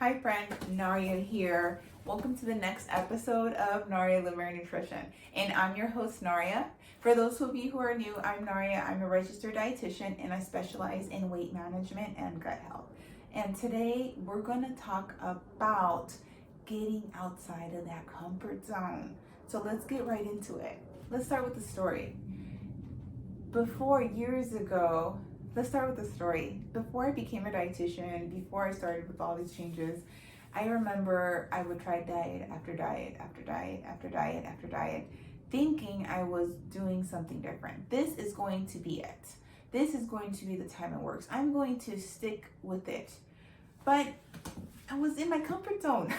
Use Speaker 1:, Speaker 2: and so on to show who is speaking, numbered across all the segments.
Speaker 1: Hi friend, Naria here. Welcome to the next episode of Naria Luminary Nutrition. And I'm your host, Naria. For those of you who are new, I'm Naria. I'm a registered dietitian and I specialize in weight management and gut health. And today we're going to talk about getting outside of that comfort zone. So let's get right into it. Let's start with the story. Let's start with the story. Before I became a dietitian, before I started with all these changes, I remember I would try diet after diet after diet after diet after diet, thinking I was doing something different. This is going to be it. This is going to be the time it works. I'm going to stick with it. But I was in my comfort zone.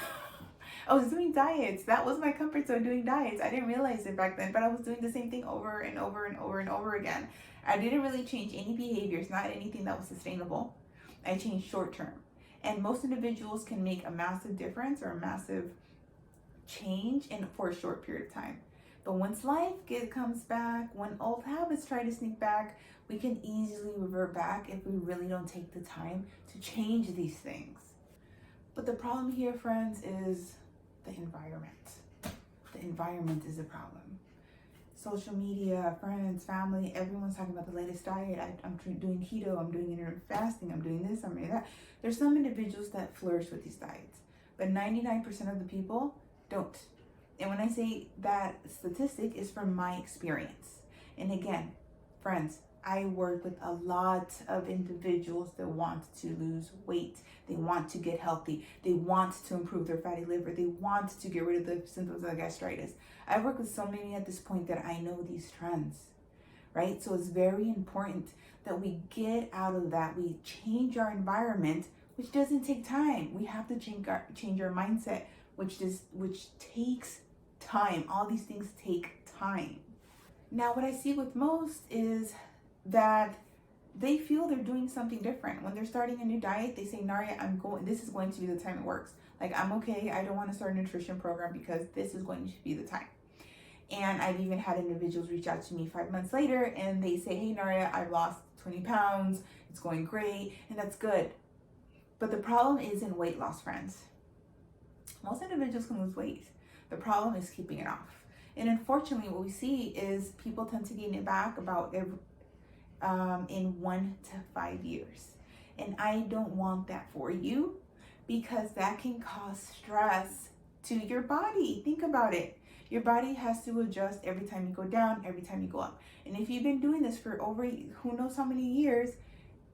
Speaker 1: I was doing diets. That was my comfort zone, doing diets. I didn't realize it back then, but I was doing the same thing over and over and over and over again. I didn't really change any behaviors, not anything that was sustainable. I changed short term. And most individuals can make a massive difference or a massive change for a short period of time. But once life comes back, when old habits try to sneak back, we can easily revert back if we really don't take the time to change these things. But the problem here, friends, is the environment. The environment is the problem. Social media, friends, family, everyone's talking about the latest diet. I'm doing keto, I'm doing intermittent fasting, I'm doing this, I'm doing that. There's some individuals that flourish with these diets, but 99% of the people don't. And when I say that statistic is from my experience. And again, friends, I work with a lot of individuals that want to lose weight. They want to get healthy. They want to improve their fatty liver. They want to get rid of the symptoms of gastritis. I work with so many at this point that I know these trends, right? So it's very important that we get out of that. We change our environment, which doesn't take time. We have to change our mindset, which takes time. All these things take time. Now, what I see with most is that they feel they're doing something different. When they're starting a new diet, they say, Naria, this is going to be the time it works. Like, I'm okay, I don't want to start a nutrition program because this is going to be the time. And I've even had individuals reach out to me 5 months later and they say, hey Naria, I've lost 20 pounds, it's going great, and that's good. But the problem isn't weight loss, friends. Most individuals can lose weight. The problem is keeping it off. And unfortunately, what we see is people tend to gain it back about in 1 to 5 years. And I don't want that for you because that can cause stress to your body. Think about it. Your body has to adjust every time you go down, every time you go up. And if you've been doing this for over who knows how many years,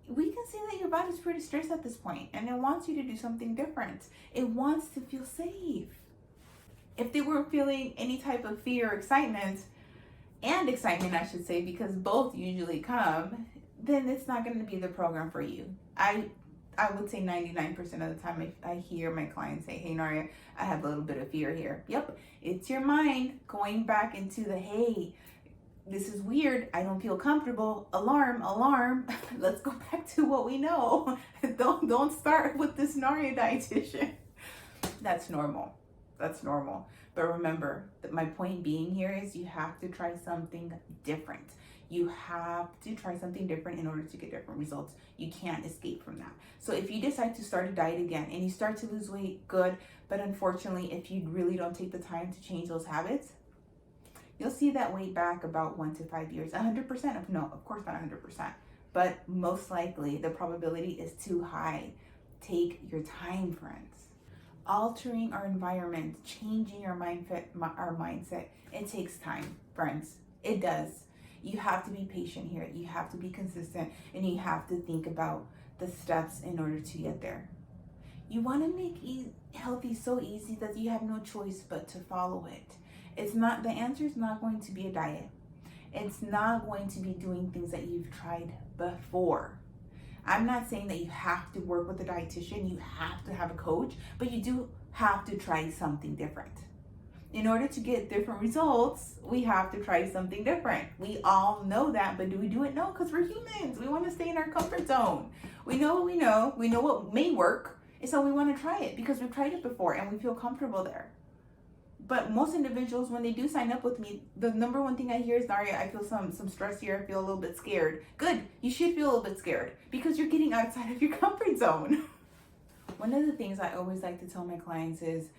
Speaker 1: we can see that your body's pretty stressed at this point and it wants you to do something different. It wants to feel safe. If they weren't feeling any type of fear or excitement, I should say, because both usually come, then it's not going to be the program for you. I would say 99% of the time I hear my clients say, hey Naria, I have a little bit of fear here. Yep, it's your mind going back into the, hey, this is weird, I don't feel comfortable, alarm. Let's go back to what we know. Don't start with this Naria dietitian. That's normal. But remember that my point being here is you have to try something different. You have to try something different in order to get different results. You can't escape from that. So if you decide to start a diet again and you start to lose weight, good. But unfortunately, if you really don't take the time to change those habits, you'll see that weight back about 1 to 5 years. 100% no, of course not 100%. But most likely the probability is too high. Take your time, friends. Altering our environment, changing our mindset, it takes time, friends. It does. You have to be patient here. You have to be consistent, and you have to think about the steps in order to get there. You want to make healthy so easy that you have no choice but to follow it. The answer is not going to be a diet. It's not going to be doing things that you've tried before. I'm not saying that you have to work with a dietitian, you have to have a coach, but you do have to try something different. In order to get different results, we have to try something different. We all know that, but do we do it? No, because we're humans. We want to stay in our comfort zone. We know what we know what may work, and so we want to try it because we've tried it before and we feel comfortable there. But most individuals, when they do sign up with me, the number one thing I hear is, Naria, I feel some stress here. I feel a little bit scared. Good. You should feel a little bit scared because you're getting outside of your comfort zone. One of the things I always like to tell my clients is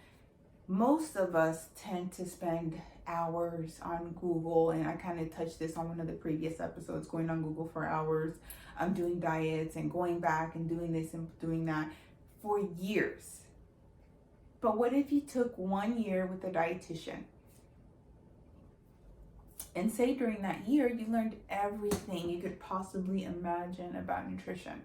Speaker 1: most of us tend to spend hours on Google, and I kind of touched this on one of the previous episodes, going on Google for hours, doing diets and going back and doing this and doing that for years. But what if you took 1 year with a dietitian and say during that year you learned everything you could possibly imagine about nutrition?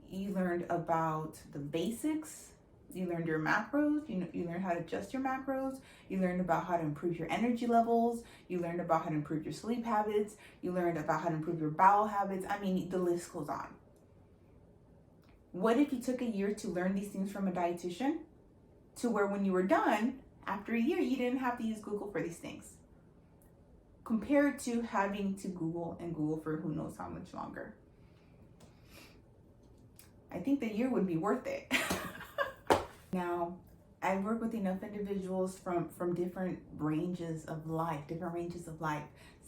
Speaker 1: You learned about the basics. You learned your macros. You learned how to adjust your macros. You learned about how to improve your energy levels. You learned about how to improve your sleep habits. You learned about how to improve your bowel habits. I mean, the list goes on. What if you took a year to learn these things from a dietitian, to where when you were done, after a year, you didn't have to use Google for these things, compared to having to Google and Google for who knows how much longer? I think the year would be worth it. Now, I work with enough individuals from different ranges of life.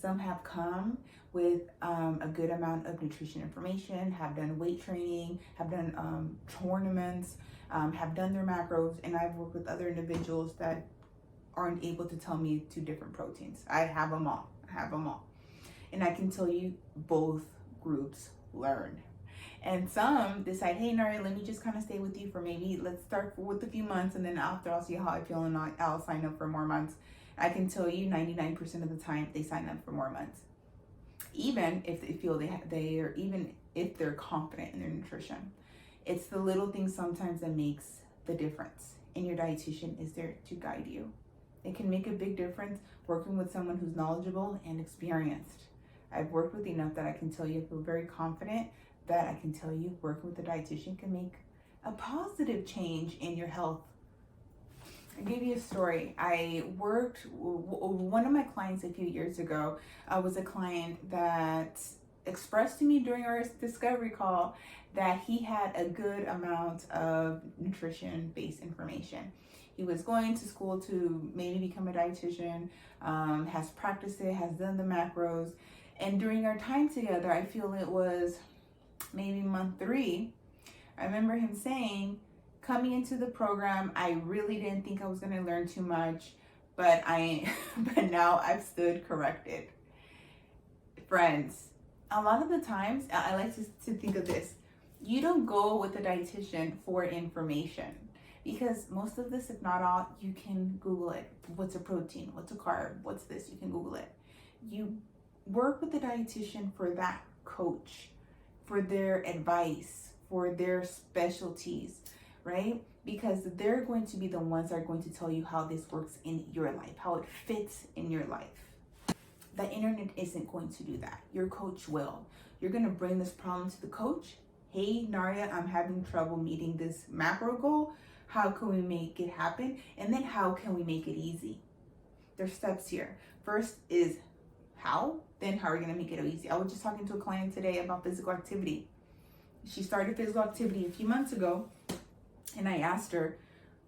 Speaker 1: Some have come with a good amount of nutrition information, have done weight training, have done tournaments, have done their macros, and I've worked with other individuals that aren't able to tell me 2 different proteins. I have them all. And I can tell you both groups learn. And some decide, hey, Naria, let me just kind of stay with you for let's start with a few months, and then after I'll see how I feel, and I'll sign up for more months. I can tell you 99% of the time they sign up for more months, even if they feel even if they're confident in their nutrition. It's the little things sometimes that makes the difference, and your dietitian is there to guide you. It can make a big difference working with someone who's knowledgeable and experienced. I've worked with enough that I can tell you, I feel very confident that I can tell you working with a dietitian can make a positive change in your health. I'll give you a story. I worked, one of my clients a few years ago was a client that expressed to me during our discovery call that he had a good amount of nutrition-based information. He was going to school to maybe become a dietitian, has practiced it, has done the macros, and during our time together, I feel it was maybe month 3, I remember him saying, coming into the program, I really didn't think I was going to learn too much, but now I've stood corrected. Friends, a lot of the times, I like to think of this. You don't go with a dietitian for information, because most of this, if not all, you can Google it. What's a protein? What's a carb? What's this? You can Google it. You work with a dietitian for that coach, for their advice, for their specialties, right? Because they're going to be the ones that are going to tell you how this works in your life, how it fits in your life. The internet isn't going to do that. Your coach will. You're going to bring this problem to the coach. Hey, Naria, I'm having trouble meeting this macro goal. How can we make it happen? And then how can we make it easy? There's steps here. First is how, then how are you going to make it easy? I was just talking to a client today about physical activity. She started physical activity a few months ago, and I asked her,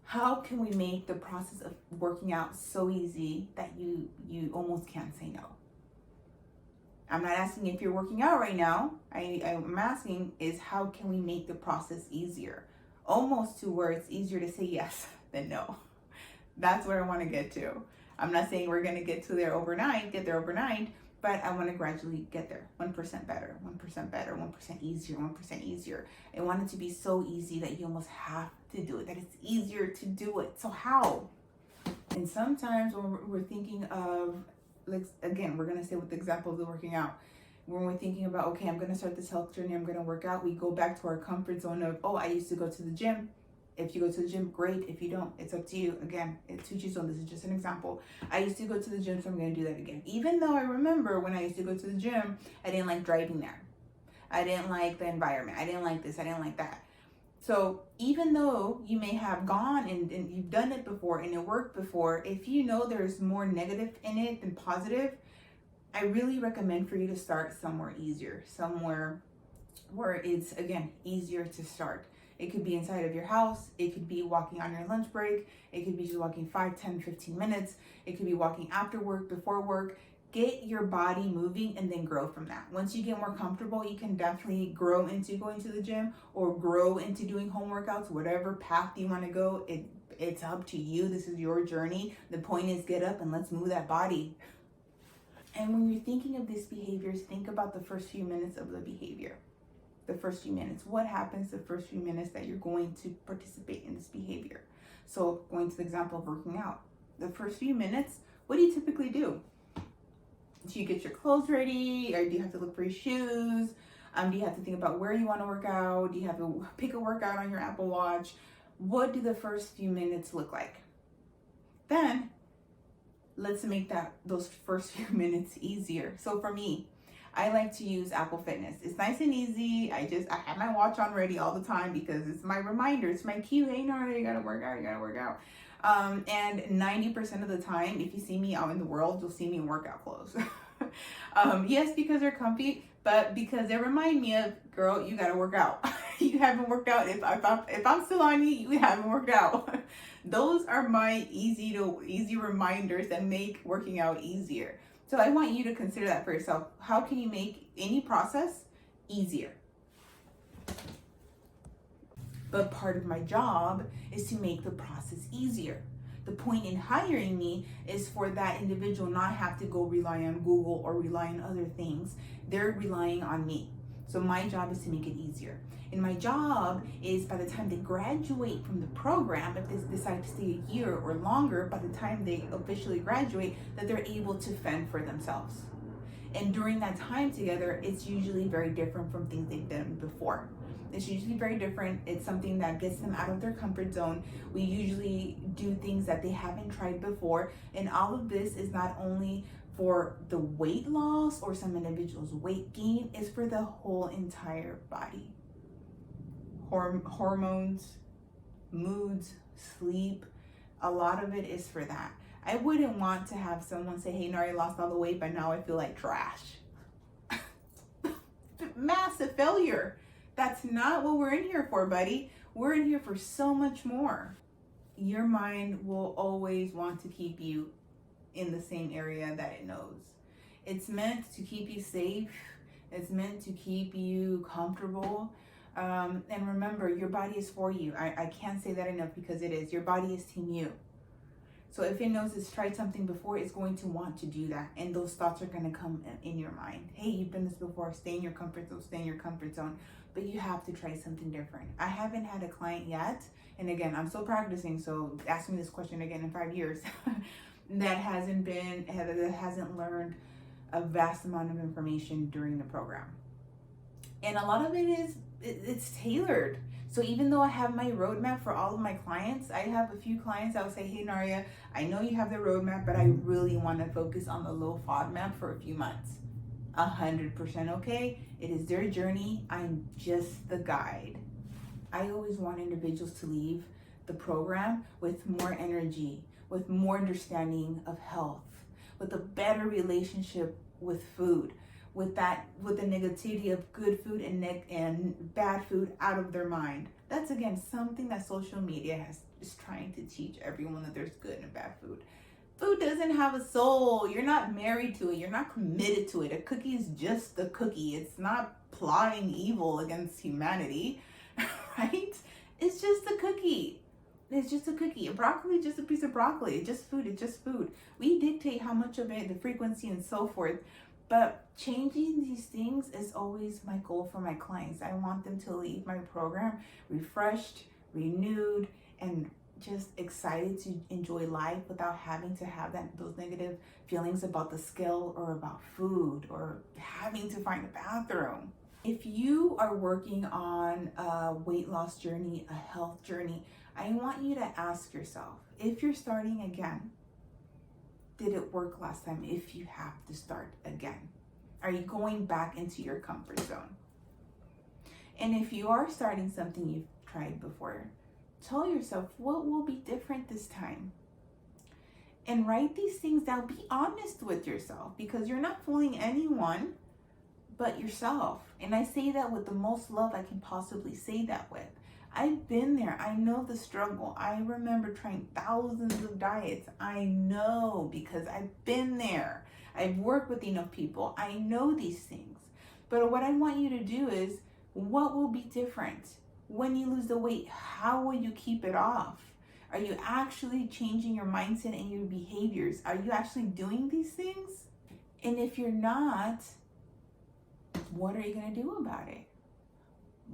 Speaker 1: how can we make the process of working out so easy that you almost can't say no? I'm not asking if you're working out right now. I'm asking is how can we make the process easier? Almost to where it's easier to say yes than no. That's where I want to get to. I'm not saying we're going to get there overnight, but I want to gradually get there. 1% better, 1% better, 1% easier, 1% easier. I want it to be so easy that you almost have to do it, that it's easier to do it. So how? And sometimes when we're thinking of, like, again, we're going to stay with the example of the working out. When we're thinking about, okay, I'm going to start this health journey, I'm going to work out, we go back to our comfort zone of, oh, I used to go to the gym. If you go to the gym, great. If you don't, it's up to you. Again, it's to choose on. This is just an example. I used to go to the gym, so I'm going to do that again. Even though I remember when I used to go to the gym, I didn't like driving there. I didn't like the environment. I didn't like this. I didn't like that. So even though you may have gone and you've done it before and it worked before, if you know there's more negative in it than positive, I really recommend for you to start somewhere easier, somewhere where it's, again, easier to start. It could be inside of your house. It could be walking on your lunch break. It could be just walking 5, 10, 15 minutes. It could be walking after work, before work. get your body moving and then grow from that. Once you get more comfortable, you can definitely grow into going to the gym or grow into doing home workouts, whatever path you want to go. It's up to you. This is your journey. The point is, get up and let's move that body. And when you're thinking of these behaviors, think about the first few minutes of the behavior. The first few minutes. What happens the first few minutes that you're going to participate in this behavior? So going to the example of working out. The first few minutes, what do you typically do? Do you get your clothes ready, or do you have to look for your shoes? Do you have to think about where you want to work out? Do you have to pick a workout on your Apple Watch? What do the first few minutes look like? Then let's make those first few minutes easier. So for me, I like to use Apple Fitness. It's nice and easy. I have my watch on ready all the time because it's my reminder. It's my cue. Hey, Nara, you gotta work out. You gotta work out. And 90% of the time, if you see me out in the world, you'll see me in workout clothes. Yes, because they're comfy, but because they remind me of, girl, you gotta work out. You haven't worked out. If I'm still on you haven't worked out. Those are my easy reminders that make working out easier. So I want you to consider that for yourself. How can you make any process easier? But part of my job is to make the process easier. The point in hiring me is for that individual not have to go rely on Google or rely on other things. They're relying on me. So my job is to make it easier. And my job is, by the time they graduate from the program, if they decide to stay a year or longer, by the time they officially graduate, that they're able to fend for themselves. And during that time together, it's usually very different from things they've done before. It's usually very different. It's something that gets them out of their comfort zone. We usually do things that they haven't tried before. And all of this is not only for the weight loss or some individuals' weight gain, it's for the whole entire body. Hormones, moods, sleep, a lot of it is for that. I wouldn't want to have someone say, hey, Nari, lost all the weight, but now I feel like trash. Massive failure. That's not what we're in here for, buddy. We're in here for so much more. Your mind will always want to keep you in the same area that it knows. It's meant to keep you safe. It's meant to keep you comfortable. And remember, your body is for you. I can't say that enough because it is. Your body is team you. So if it knows it's tried something before, it's going to want to do that. And those thoughts are going to come in your mind. Hey, you've done this before. Stay in your comfort zone. Stay in your comfort zone. But you have to try something different. I haven't had a client yet. And again, I'm still practicing. So ask me this question again in 5 years. that hasn't learned a vast amount of information during the program. And a lot of it's tailored. So even though I have my roadmap for all of my clients, I have a few clients that will say, hey, Naria, I know you have the roadmap, but I really want to focus on the low FODMAP for a few months. 100% okay. It is their journey. I'm just the guide. I always want individuals to leave the program with more energy, with more understanding of health, with a better relationship with food, with the negativity of good food and bad food out of their mind. That's again something that social media is trying to teach everyone, that there's good and bad food. Food doesn't have a soul. You're not married to it. You're not committed to it. A cookie is just a cookie. It's not plotting evil against humanity, right? It's just a cookie. It's just a cookie. A broccoli, just a piece of broccoli. It's just food. It's just food. We dictate how much of it, the frequency, and so forth. But changing these things is always my goal for my clients. I want them to leave my program refreshed, renewed, and just excited to enjoy life without having to have those negative feelings about the scale or about food or having to find a bathroom. If you are working on a weight loss journey, a health journey, I want you to ask yourself, if you're starting again, did it work last time? If you have to start again, are you going back into your comfort zone? And if you are starting something you've tried before, tell yourself what will be different this time. And write these things down. Be honest with yourself, because you're not fooling anyone but yourself. And I say that with the most love I can possibly say that with. I've been there. I know the struggle. I remember trying thousands of diets. I know, because I've been there. I've worked with enough people. I know these things. But what I want you to do is, what will be different? When you lose the weight, how will you keep it off? Are you actually changing your mindset and your behaviors? Are you actually doing these things? And if you're not, what are you going to do about it?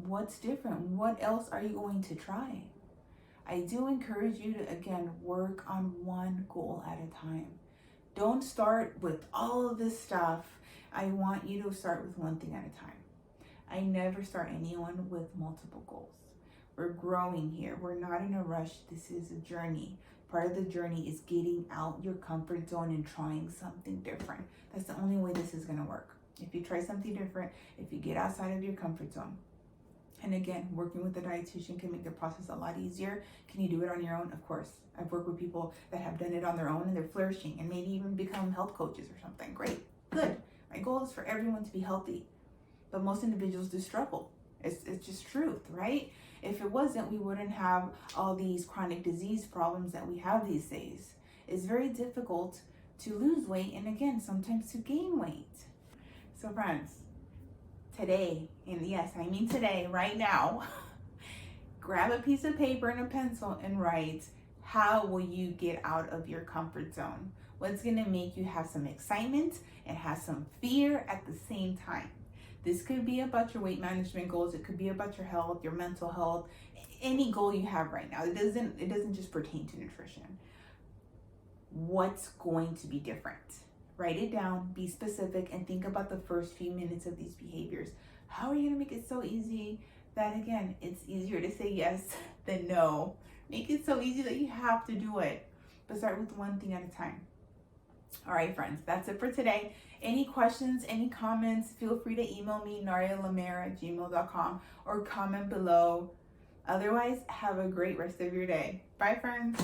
Speaker 1: What's different? What else are you going to try? I do encourage you to, again, work on one goal at a time. Don't start with all of this stuff. I want you to start with one thing at a time. I never start anyone with multiple goals. We're growing here. We're not in a rush. This is a journey. Part of the journey is getting out your comfort zone and trying something different. That's the only way this is going to work. If you try something different, if you get outside of your comfort zone. And again, working with a dietitian can make the process a lot easier. Can you do it on your own? Of course. I've worked with people that have done it on their own and they're flourishing and maybe even become health coaches or something. Great. Good. My goal is for everyone to be healthy. But most individuals do struggle. It's just truth, right? If it wasn't, we wouldn't have all these chronic disease problems that we have these days. It's very difficult to lose weight and again, sometimes to gain weight. So friends, today, and yes, I mean today, right now, grab a piece of paper and a pencil and write, how will you get out of your comfort zone? What's gonna make you have some excitement and have some fear at the same time? This could be about your weight management goals. It could be about your health, your mental health, any goal you have right now. It doesn't just pertain to nutrition. What's going to be different? Write it down, be specific, and think about the first few minutes of these behaviors. How are you gonna make it so easy that, again, it's easier to say yes than no? Make it so easy that you have to do it. But start with one thing at a time. All right, friends, that's it for today. Any questions, any comments, feel free to email me, narialamere@gmail.com, or comment below. Otherwise, have a great rest of your day. Bye, friends.